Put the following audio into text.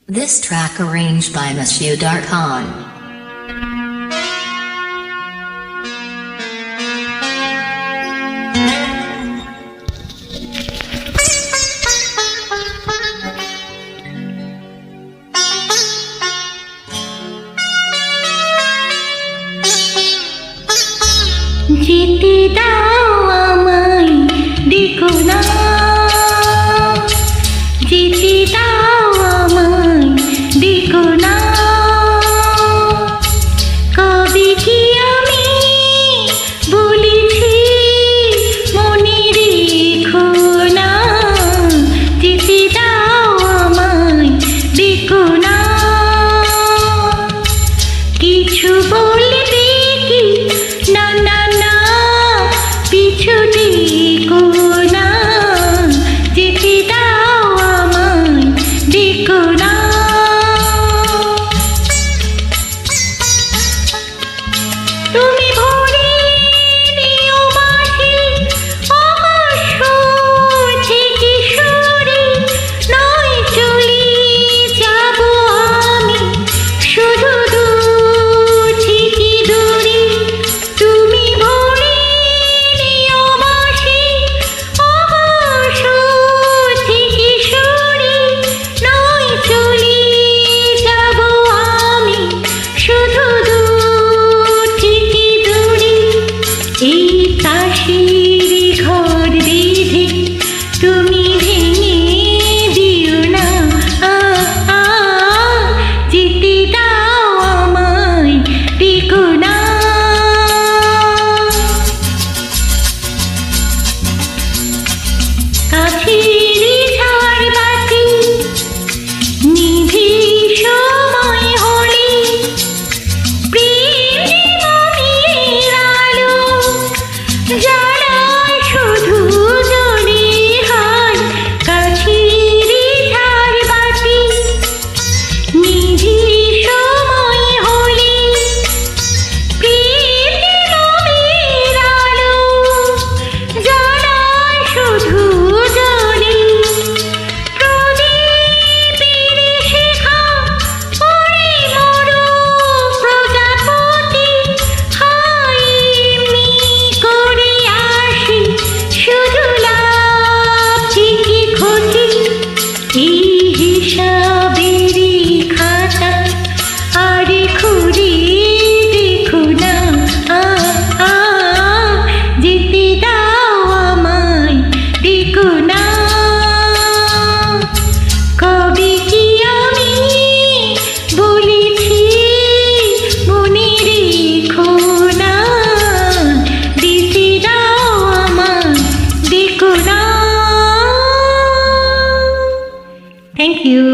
This track arranged by Monsieur Darkhan. যেতে দাও আমায় দেখো না, যেতে দাও আমায় দেখো না, কবে কি আমি বলেছি মনে রেখো না, যেতে দাও আমায় দেখো না, কিছু বলবে কি না না না পিছু দেখো না, যেতে দাও আমায় দেখো না। তুমি ভরে নিও মাঝে অবশ্য থেকে সরে, নয় চলে যাব আমি শুধু দূর থেকে দূরে। তুমি ভরে নিও মাঝে অবশ্য থেকে সরে, নয় চলে যাব আমি শুধু দূর থেকে দূরে। এই কাশির ঘর বেঁধে তুমি ভেঙে দিও না, যেতে দাও আমায় দেখো না। কাছের ঝাড় বাতি নিভে সময় হলে, প্রেম জীবনের আলো জ্বালায় শুধু জ্বলে হয়। কাছের ঝাড় বাতি নিভে সময় হলে, প্রেম জীবনের আলো জ্বালায় শুধু জ্বলে। প্রদীপের শিখা পড়ে মরো প্রজাপতি, হায় এমনি করে আসি শুধু লাভ থেকে ক্ষতি। এই হিসাবেরই খাতা আর খুঁড়ে দেখো না, যেতে দাও আমায় দেখো না, কবে কি আমি বলেছি মনে রেখো না, যেতে দাও আমায় দেখো না। Thank you.